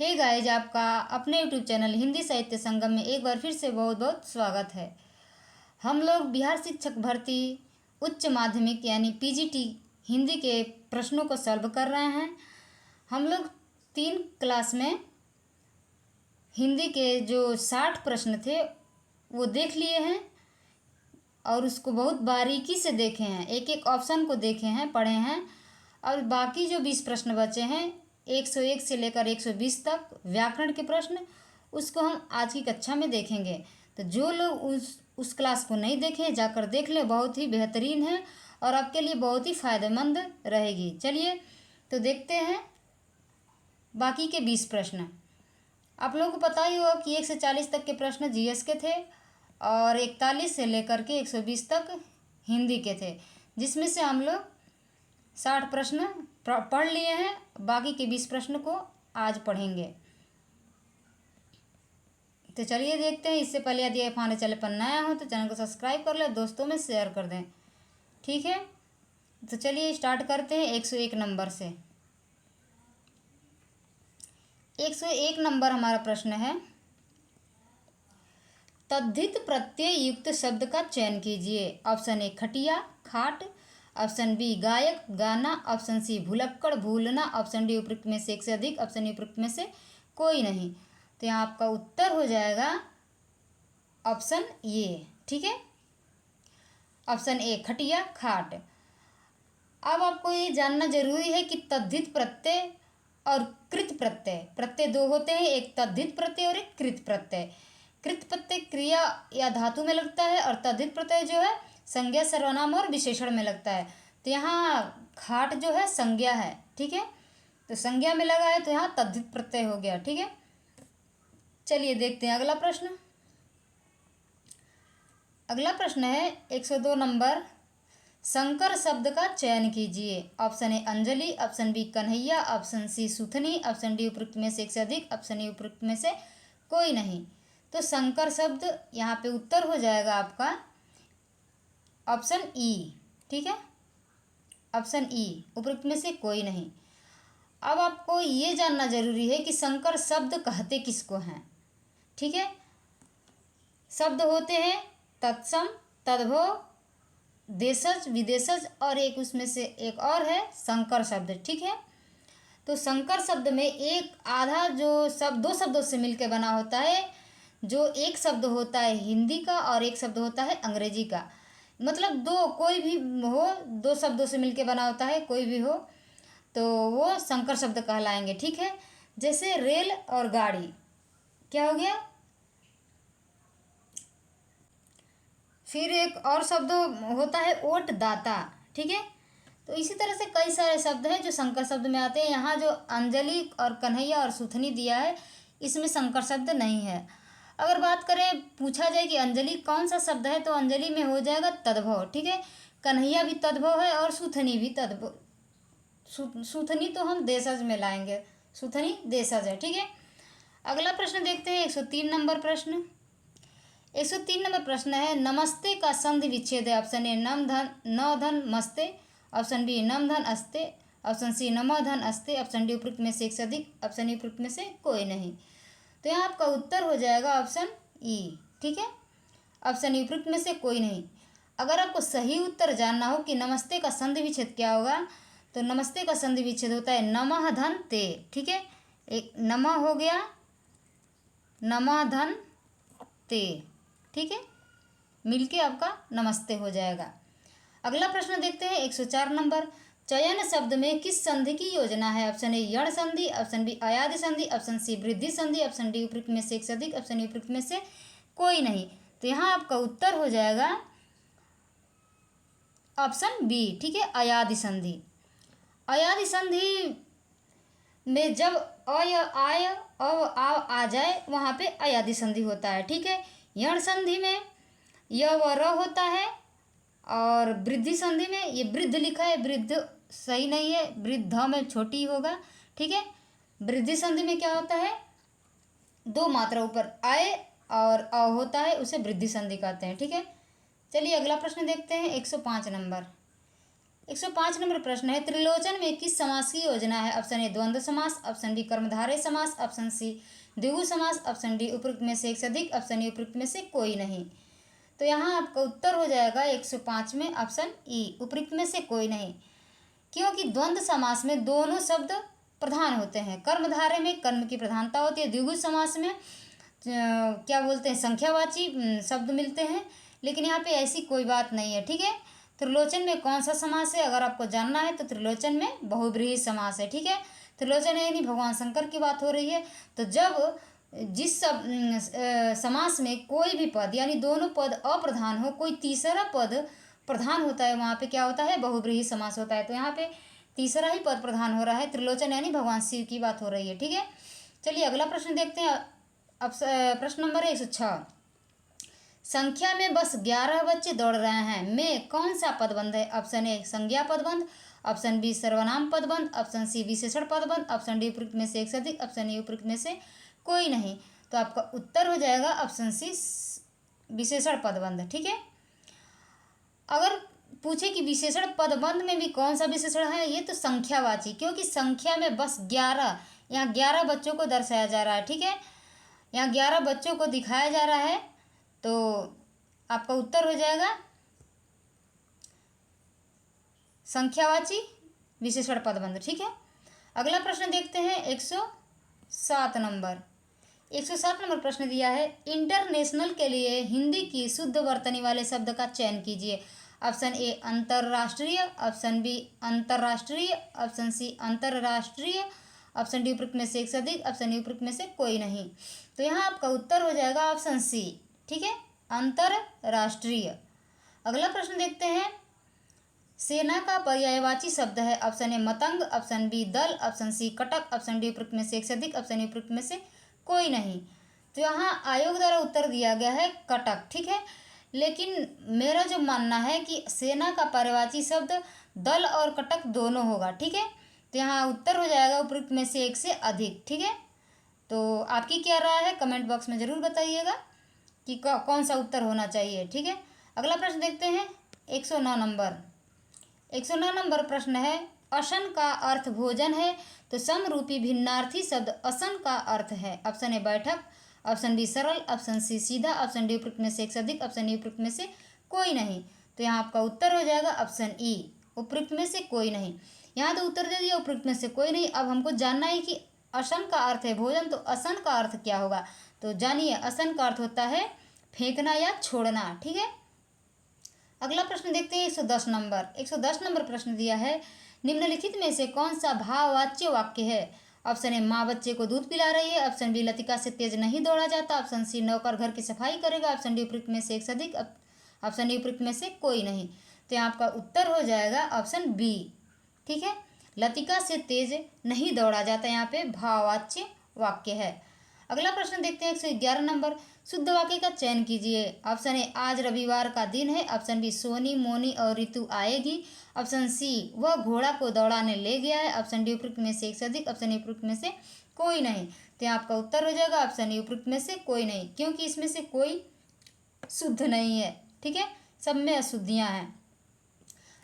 Hey guys, आपका अपने YouTube channel Hindi साहित्य संगम में एक बार फिर से बहुत बहुत स्वागत है। हम लोग बिहार शिक्षक भर्ती उच्च माध्यमिक यानी पीजीटी हिंदी के प्रश्नों को सॉल्व कर रहे हैं। हम लोग 3 क्लास में हिंदी के जो 60 प्रश्न थे वो देख लिए हैं और उसको बहुत बारीकी से देखे हैं, एक एक ऑप्शन को देखे हैं, पढ़े हैं। और बाकी जो 20 प्रश्न बचे हैं 101 से लेकर 120 तक व्याकरण के प्रश्न, उसको हम आज की कक्षा में देखेंगे। तो जो लोग उस क्लास को नहीं देखें जाकर देख लें, बहुत ही बेहतरीन है और आपके लिए बहुत ही फ़ायदेमंद रहेगी। चलिए तो देखते हैं बाकी के 20 प्रश्न। आप लोगों को पता ही होगा कि 1 से 40 तक के प्रश्न जीएस के थे और 41 से लेकर के 120 तक हिंदी के थे, जिसमें से हम लोग 60 प्रश्न पढ़ लिए हैं। बाकी के 20 प्रश्न को आज पढ़ेंगे। तो चलिए देखते हैं। इससे पहले यदि आप हमारे चैनल पर नया हो तो चैनल को सब्सक्राइब कर ले, दोस्तों में शेयर कर दें, ठीक है। तो चलिए स्टार्ट करते हैं 101 नंबर से। 101 नंबर हमारा प्रश्न है, तद्धित प्रत्यय युक्त शब्द का चयन कीजिए। ऑप्शन ए खटिया खाट, ऑप्शन बी गायक गाना, ऑप्शन सी भुलक्कड़ भूलना, ऑप्शन डी उपरोक्त में से एक से अधिक, ऑप्शन ई उपरोक्त में से कोई नहीं। तो यहाँ आपका उत्तर हो जाएगा ऑप्शन ए, ठीक है। ऑप्शन ए खटिया खाट। अब आपको ये जानना जरूरी है कि तद्धित प्रत्यय और कृत प्रत्यय, प्रत्यय 2 होते हैं, एक तद्धित प्रत्यय और एक कृत प्रत्यय। कृत प्रत्यय क्रिया या धातु में लगता है और तद्धित प्रत्यय जो है संज्ञा सर्वनाम और विशेषण में लगता है। तो यहाँ खाट जो है संज्ञा है, ठीक है। तो संज्ञा में लगा है तो यहाँ तद्धित प्रत्यय हो गया, ठीक है। चलिए देखते हैं अगला प्रश्न। अगला प्रश्न है 102 नंबर, शंकर शब्द का चयन कीजिए। Option A Anjali, option B Kanhaiya, option C सुथनी, ऑप्शन डी उपरोक्त में से एक से अधिक, ऑप्शन ई उपरोक्त में से कोई नहीं। तो शंकर शब्द यहाँ पे उत्तर हो जाएगा आपका ऑप्शन ई, ठीक है। ऑप्शन ई, उपरोक्त में से कोई नहीं। अब आपको ये जानना जरूरी है कि शंकर शब्द कहते किसको हैं, ठीक है। शब्द होते हैं तत्सम, तद्भव, देशज, विदेशज और एक उसमें से एक और है संकर शब्द, ठीक है। तो संकर शब्द में एक आधा जो शब्द 2 शब्दों से मिलकर बना होता है, जो एक शब्द होता है हिंदी का और एक शब्द होता है अंग्रेजी का। मतलब 2 कोई भी हो, 2 शब्दों से मिलकर बना होता है, कोई भी हो तो वो संकर शब्द कहलाएंगे, ठीक है। जैसे रेल और गाड़ी, क्या हो गया। फिर एक और शब्द होता है ओट दाता, ठीक है। तो इसी तरह से कई सारे शब्द हैं जो संकर शब्द में आते हैं। यहाँ जो अंजलि और कन्हैया और सुथनी दिया है इसमें संकर शब्द नहीं है। अगर बात करें, पूछा जाए कि अंजलि कौन सा शब्द है, तो अंजलि में हो जाएगा तद्भव, ठीक है। कन्हैया भी तद्भव है और सुथनी भी तद्भव। सुथनी तो हम देशज में लाएंगे, सुथनी देशज है, ठीक है। अगला प्रश्न देखते हैं 103 नंबर प्रश्न। 103 नंबर प्रश्न है, नमस्ते का संधि विच्छेद है। ऑप्शन ए नम धन न धन मस्ते, ऑप्शन बी नम धन अस्ते, ऑप्शन सी नम धन अस्ते, ऑप्शन डी उपरोक्त में से एक से अधिक, ऑप्शन ई उपरोक्त में से कोई नहीं। तो यहाँ आपका उत्तर हो जाएगा ऑप्शन ई, ठीक है। ऑप्शन ई उपरोक्त में से कोई नहीं। अगर आपको सही उत्तर जानना हो कि नमस्ते का संधि विच्छेद क्या होगा, तो नमस्ते का संधि विच्छेद होता है नमः धन ते, ठीक है। एक नमः हो गया, नमः धन ते, ठीक है, मिलके आपका नमस्ते हो जाएगा। अगला प्रश्न देखते हैं 104 नंबर, चयन शब्द में किस संधि की योजना है। ऑप्शन ए यण संधि, ऑप्शन बी अयादि संधि, ऑप्शन सी वृद्धि संधि, ऑप्शन डी उपरोक्त में से एक से अधिक, ऑप्शन ई उपरोक्त में से कोई नहीं। तो यहाँ आपका उत्तर हो जाएगा ऑप्शन बी, ठीक है, अयादि संधि। अयादि संधि में जब अ या आय आ जाए वहाँ पे अयादि संधि होता है, ठीक है। यण संधि में य व र होता है और वृद्धि संधि में ये वृद्ध लिखा है, वृद्ध सही नहीं है, वृद्ध में छोटी होगा, ठीक है। वृद्धि संधि में क्या होता है, 2 मात्रा ऊपर आय और अ होता है, उसे वृद्धि संधि कहते हैं, ठीक है। चलिए अगला प्रश्न देखते हैं 105 नंबर। 105 नंबर प्रश्न है, त्रिलोचन में किस समास की योजना है? ऑप्शन ए द्वंद्व समास, ऑप्शन बी कर्मधारय समास, ऑप्शन सी द्विगु समास, ऑप्शन डी उपयुक्त में से एक से अधिक, ऑप्शन ई उपयुक्त में से कोई नहीं। तो यहाँ आपका उत्तर हो जाएगा 105 में ऑप्शन ई, उपयुक्त में से कोई नहीं। क्योंकि द्वंद्व समास में दोनों शब्द प्रधान होते हैं, कर्मधारय में कर्म की प्रधानता होती है, द्विगु समास में क्या बोलते हैं, संख्यावाची शब्द मिलते हैं, लेकिन यहाँ पे ऐसी कोई बात नहीं है। ठीक है, त्रिलोचन में कौन सा समास है अगर आपको जानना है तो त्रिलोचन में बहुब्रीहि समास है। ठीक है, त्रिलोचन यानी भगवान शंकर की बात हो रही है। तो जब जिस समास में कोई भी पद यानी दोनों पद अप्रधान हो, कोई तीसरा पद प्रधान होता है, वहाँ पे क्या होता है, बहुब्रीहि समास होता है। तो यहाँ पे तीसरा ही पद प्रधान हो रहा है, त्रिलोचन यानी भगवान शिव की बात हो रही है। ठीक है, चलिए अगला प्रश्न देखते हैं। अब प्रश्न नंबर 106, संख्या में बस 11 बच्चे दौड़ रहे हैं में कौन सा पदबंध है? ऑप्शन ए संज्ञा पदबंध, ऑप्शन बी सर्वनाम पदबंध, ऑप्शन सी विशेषण पदबंध, ऑप्शन डी उपयुक्त में से एक से अधिक, ऑप्शन ई उपयुक्त में से कोई नहीं। तो आपका उत्तर हो जाएगा ऑप्शन सी विशेषण पदबंध। ठीक है, अगर पूछे कि विशेषण पदबंध में भी कौन सा विशेषण है, ये तो संख्यावाची, क्योंकि संख्या में बस 11, यहाँ 11 बच्चों को दर्शाया जा रहा है। ठीक है, यहाँ 11 बच्चों को दिखाया जा रहा है, तो आपका उत्तर हो जाएगा संख्यावाची विशेषण पदबंध। ठीक है, अगला प्रश्न देखते हैं 107 नंबर। 107 नंबर प्रश्न दिया है, इंटरनेशनल के लिए हिंदी की शुद्ध वर्तनी वाले शब्द का चयन कीजिए। ऑप्शन ए अंतर्राष्ट्रीय, ऑप्शन बी अंतर्राष्ट्रीय, ऑप्शन सी अंतर्राष्ट्रीय, ऑप्शन डी उपयुक्त में से एक से अधिक, ऑप्शन ई उपयुक्त में से कोई नहीं। तो यहाँ आपका उत्तर हो जाएगा ऑप्शन सी। ठीक है, अंतर्राष्ट्रीय। अगला प्रश्न देखते हैं, सेना का पर्यायवाची शब्द है। ऑप्शन ए मतंग, ऑप्शन बी दल, ऑप्शन सी कटक, ऑप्शन डी उपयुक्त में से एक से अधिक, ऑप्शन ई उपयुक्त में से कोई नहीं। तो यहाँ आयोग द्वारा उत्तर दिया गया है कटक। ठीक है, लेकिन मेरा जो मानना है कि सेना का पर्यायवाची शब्द दल और कटक दोनों होगा। ठीक है, तो यहाँ उत्तर हो जाएगा उपयुक्त में से एक से अधिक। ठीक है, तो आपकी क्या राय है कमेंट बॉक्स में ज़रूर बताइएगा कि कौन सा उत्तर होना चाहिए। ठीक है, अगला प्रश्न देखते हैं 109 नंबर। 109 नंबर प्रश्न है, असन का अर्थ भोजन है, तो समरूपी भिन्नार्थी शब्द असन का अर्थ है। ऑप्शन ए बैठक, ऑप्शन बी सरल, ऑप्शन सी सीधा, ऑप्शन डी उपयुक्त में से एक से अधिक, ऑप्शन ई उपयुक्त में से कोई नहीं। तो यहाँ आपका उत्तर हो जाएगा ऑप्शन ई, उपयुक्त में से कोई नहीं। यहाँ तो उत्तर दे दिया उपयुक्त में से कोई नहीं। अब हमको जानना है कि असन का अर्थ है भोजन, तो असन का अर्थ क्या होगा? तो जानिए, असन का अर्थ होता है फेंकना या छोड़ना। ठीक है, अगला प्रश्न देखते हैं 110 नंबर। 110 नंबर प्रश्न दिया है, निम्नलिखित में से कौन सा भाववाच्य वाक्य है? ऑप्शन ए माँ बच्चे को दूध पिला रही है, ऑप्शन बी लतिका से तेज नहीं दौड़ा जाता, ऑप्शन सी नौकर घर की सफाई करेगा, ऑप्शन डी उपयुक्त में से एक से अधिक, ऑप्शन डी उपयुक्त में से कोई नहीं। तो यहाँ आपका उत्तर हो जाएगा ऑप्शन बी। ठीक है, लतिका से तेज नहीं दौड़ा जाता, यहाँ पे भाववाच्य वाक्य है। अगला प्रश्न देखते हैं 111 नंबर, शुद्ध वाक्य का चयन कीजिए। ऑप्शन ए आज रविवार का दिन है, ऑप्शन बी सोनी मोनी और ऋतु आएगी, ऑप्शन सी वह घोड़ा को दौड़ाने ले गया है, ऑप्शन डी उपयुक्त में से एक से अधिक, ऑप्शन ई उपयुक्त में से कोई नहीं। तो आपका उत्तर हो जाएगा ऑप्शन ई, उपयुक्त में से कोई नहीं, क्योंकि इसमें से कोई शुद्ध नहीं है। ठीक है, सब में अशुद्धियाँ हैं।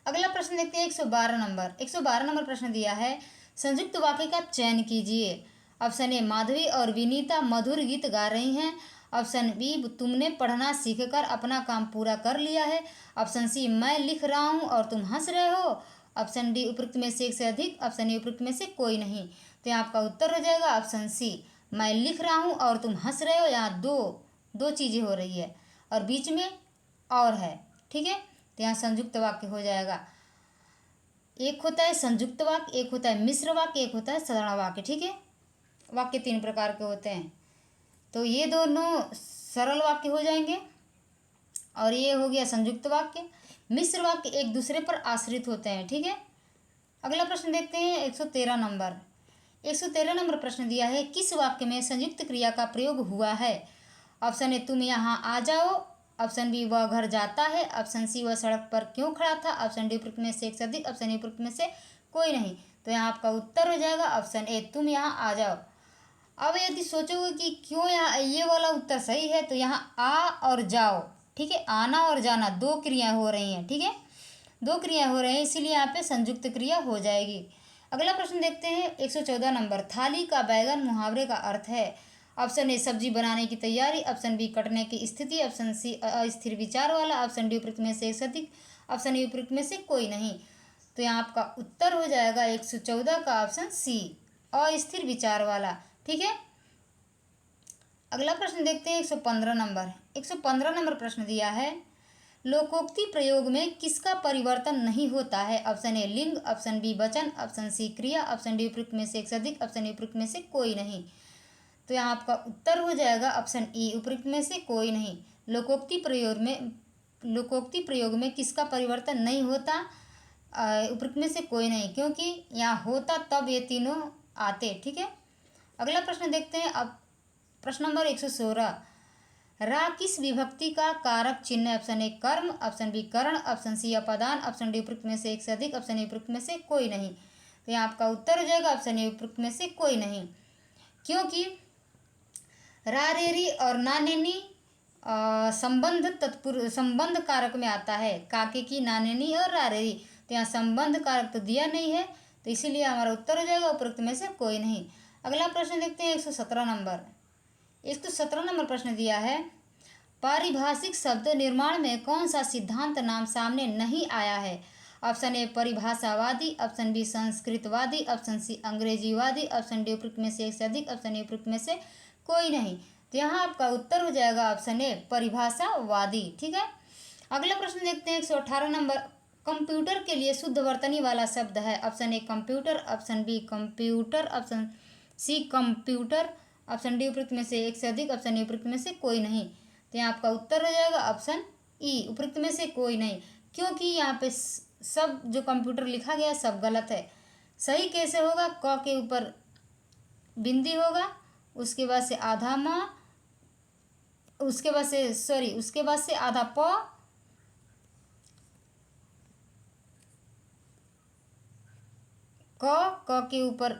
अगला प्रश्न देखते हैं 112 नंबर। 112 नंबर प्रश्न दिया है, संयुक्त वाक्य का चयन कीजिए। ऑप्शन ए माधवी और विनीता मधुर गीत गा रही हैं, ऑप्शन बी तुमने पढ़ना सीखकर अपना काम पूरा कर लिया है, ऑप्शन सी मैं लिख रहा हूँ और तुम हंस रहे हो, ऑप्शन डी उपयुक्त में से एक से अधिक, ऑप्शन ई उपयुक्त में से कोई नहीं। तो यहाँ आपका उत्तर हो जाएगा ऑप्शन सी, मैं लिख रहा हूँ और तुम हंस रहे हो। यहाँ दो चीज़ें हो रही है और बीच में और है। ठीक है, तो यहाँ संयुक्त वाक्य हो जाएगा। एक होता है संयुक्त वाक्य, एक होता है मिश्र वाक्य, एक होता है साधारण वाक्य। ठीक है, वाक्य 3 प्रकार के होते हैं। तो ये दोनों सरल वाक्य हो जाएंगे और ये हो गया संयुक्त वाक्य। मिश्र वाक्य एक दूसरे पर आश्रित होते हैं। ठीक है, अगला प्रश्न देखते हैं 113 नंबर। 113 नंबर प्रश्न दिया है, किस वाक्य में संयुक्त क्रिया का प्रयोग हुआ है? ऑप्शन ए तुम यहाँ आ जाओ, ऑप्शन बी वह घर जाता है, ऑप्शन सी वह सड़क पर क्यों खड़ा था, ऑप्शन डी उपयुक्त में से एक से अधिक, ऑप्शन ई उपयुक्त में से कोई नहीं। तो यहाँ आपका उत्तर हो जाएगा ऑप्शन ए, तुम यहाँ आ जाओ। अब यदि सोचोगे कि क्यों यहाँ ये वाला उत्तर सही है, तो यहाँ आ और जाओ। ठीक है, आना और जाना 2 क्रियाएं हो रही हैं। ठीक है, दो क्रिया हो रही हैं, इसीलिए यहाँ पे संयुक्त क्रिया हो जाएगी। अगला प्रश्न देखते हैं 114 नंबर। थाली का बैगन मुहावरे का अर्थ है। ऑप्शन ए सब्जी बनाने की तैयारी, ऑप्शन बी कटने की स्थिति, ऑप्शन सी अस्थिर विचार वाला, ऑप्शन डी उपयुक्त में से एक से अधिक, ऑप्शन ए उपयुक्त में से कोई नहीं। तो यहाँ आपका उत्तर हो जाएगा 114 का ऑप्शन सी, अस्थिर विचार वाला। ठीक है, अगला प्रश्न देखते हैं 115 नंबर। 115 नंबर प्रश्न दिया है, लोकोक्ति प्रयोग में किसका परिवर्तन नहीं होता है। ऑप्शन ए लिंग, ऑप्शन बी वचन, ऑप्शन सी क्रिया, ऑप्शन डी उपयुक्त में से एक से अधिक, ऑप्शन ए उपयुक्त में से कोई नहीं। तो यहाँ आपका उत्तर हो जाएगा ऑप्शन ई, उपयुक्त में से कोई नहीं। लोकोक्ति प्रयोग में किसका परिवर्तन नहीं होता, उपयुक्त में से कोई नहीं, क्योंकि यहाँ होता तब ये तीनों आते। ठीक है, अगला प्रश्न देखते हैं। अब प्रश्न नंबर 116। रा किस विभक्ति का कारक चिन्ह है। ऑप्शन ए कर्म, ऑप्शन बी करण, ऑप्शन सी अपादान, ऑप्शन डी उपयुक्त में से एक से अधिक, ऑप्शन ए उपयुक्त में से कोई नहीं। तो यहाँ आपका उत्तर हो जाएगा ऑप्शन ए, उपयुक्त में से कोई नहीं, क्योंकि रा रेरी और नानेनी संबंध कारक में आता है। काके की, नानेनी और रारेरी, तो यहाँ संबंध कारक तो दिया नहीं है, तो इसीलिए हमारा उत्तर हो जाएगा उपयुक्त में से कोई नहीं। अगला प्रश्न देखते हैं 117 नंबर। 117 नंबर प्रश्न दिया है, पारिभाषिक शब्द निर्माण में कौन सा सिद्धांत नाम सामने नहीं आया है। ऑप्शन ए परिभाषावादी, ऑप्शन बी संस्कृतवादी, ऑप्शन सी अंग्रेजीवादी, ऑप्शन डी उपयुक्त में से एक से अधिक, ऑप्शन ए उपयुक्त में से कोई नहीं। तो यहाँ आपका उत्तर हो जाएगा ऑप्शन ए, परिभाषावादी। ठीक है, अगला प्रश्न देखते हैं 118 नंबर। कंप्यूटर के लिए शुद्ध वर्तनी वाला शब्द है। Option A computer, option B computer, option C computer, option D उपयुक्त में से एक से अधिक, ऑप्शन ए उपयुक्त में से कोई नहीं। तो यहाँ आपका उत्तर हो जाएगा ऑप्शन ई, उपयुक्त में से कोई नहीं, क्योंकि यहाँ पे सब जो कंप्यूटर लिखा गया सब गलत है। सही कैसे होगा, क के ऊपर बिंदी होगा, उसके बाद से आधा म, उसके बाद से आधा प, क के ऊपर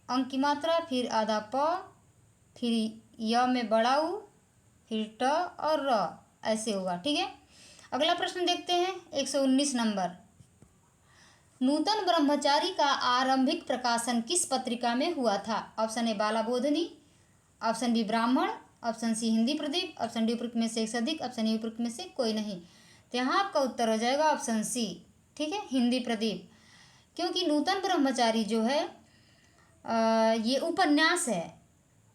अंक की मात्रा, फिर आधा प, फिर य में बड़ा उ, फिर ट और र, ऐसे होगा। ठीक है, अगला प्रश्न देखते हैं 119 नंबर। नूतन ब्रह्मचारी का आरंभिक प्रकाशन किस पत्रिका में हुआ था। Option A Bala Bodhini, option B Brahman, option C Hindi Pradeep, option D उपयुक्त में से एक से अधिक, ऑप्शन ए उपयुक्त में से कोई नहीं। तो यहाँ आपका उत्तर हो जाएगा ऑप्शन सी। ठीक है, हिंदी प्रदीप, क्योंकि नूतन ब्रह्मचारी जो है ये उपन्यास है,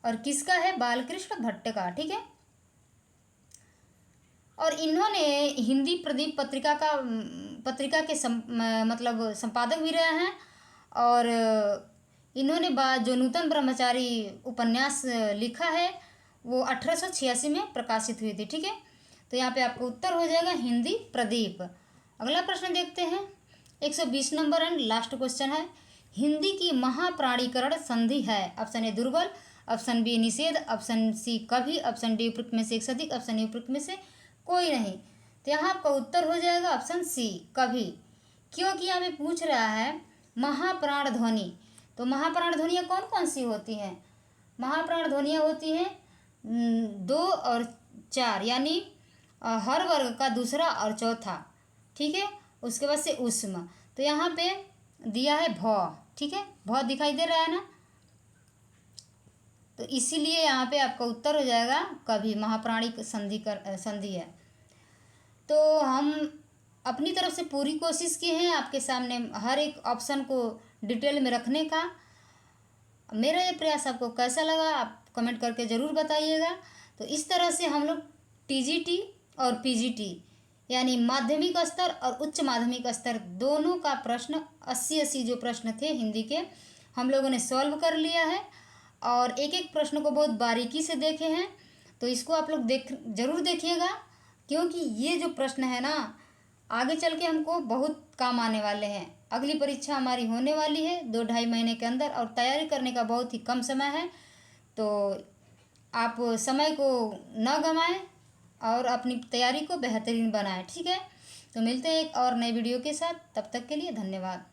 और किसका है, बालकृष्ण भट्ट का। ठीक है, और इन्होंने हिंदी प्रदीप पत्रिका के मतलब संपादक भी रहे हैं, और इन्होंने जो नूतन ब्रह्मचारी उपन्यास लिखा है वो 1886 में प्रकाशित हुई थी। ठीक है, तो यहाँ पे आपका उत्तर हो जाएगा हिंदी प्रदीप। अगला प्रश्न देखते हैं 120 नंबर एंड लास्ट क्वेश्चन है, हिंदी की महाप्राणीकरण संधि है। ऑप्शन ए दुर्बल, ऑप्शन बी निषेध, ऑप्शन सी कभी, ऑप्शन डी उपयुक्त में से एक से अधिक, ऑप्शन ए उपयुक्त में से कोई नहीं। तो यहाँ आपका उत्तर हो जाएगा ऑप्शन सी कभी, क्योंकि यहाँ पे पूछ रहा है महाप्राण ध्वनि। तो महाप्राण ध्वनियाँ कौन कौन सी होती हैं, महाप्राण ध्वनियाँ होती हैं 2 और 4, यानी हर वर्ग का दूसरा और चौथा। ठीक है, उसके बाद से उष्म, तो यहाँ पे दिया है भ। ठीक है, भ दिखाई दे रहा है ना, तो इसीलिए यहाँ पे आपका उत्तर हो जाएगा कभी, महाप्राणी संधि है। तो हम अपनी तरफ से पूरी कोशिश की है आपके सामने हर एक ऑप्शन को डिटेल में रखने का। मेरा ये प्रयास आपको कैसा लगा आप कमेंट करके ज़रूर बताइएगा। तो इस तरह से हम लोग टीजीटी और पीजीटी यानी माध्यमिक स्तर और उच्च माध्यमिक स्तर दोनों का प्रश्न 80 जो प्रश्न थे हिंदी के हम लोगों ने सॉल्व कर लिया है, और एक एक प्रश्न को बहुत बारीकी से देखे हैं। तो इसको आप लोग ज़रूर देखिएगा, क्योंकि ये जो प्रश्न है ना आगे चल के हमको बहुत काम आने वाले हैं। अगली परीक्षा हमारी होने वाली है 2-2.5 महीने के अंदर, और तैयारी करने का बहुत ही कम समय है। तो आप समय को न गंवाएं और अपनी तैयारी को बेहतरीन बनाएं। ठीक है, तो मिलते हैं एक और नए वीडियो के साथ, तब तक के लिए धन्यवाद।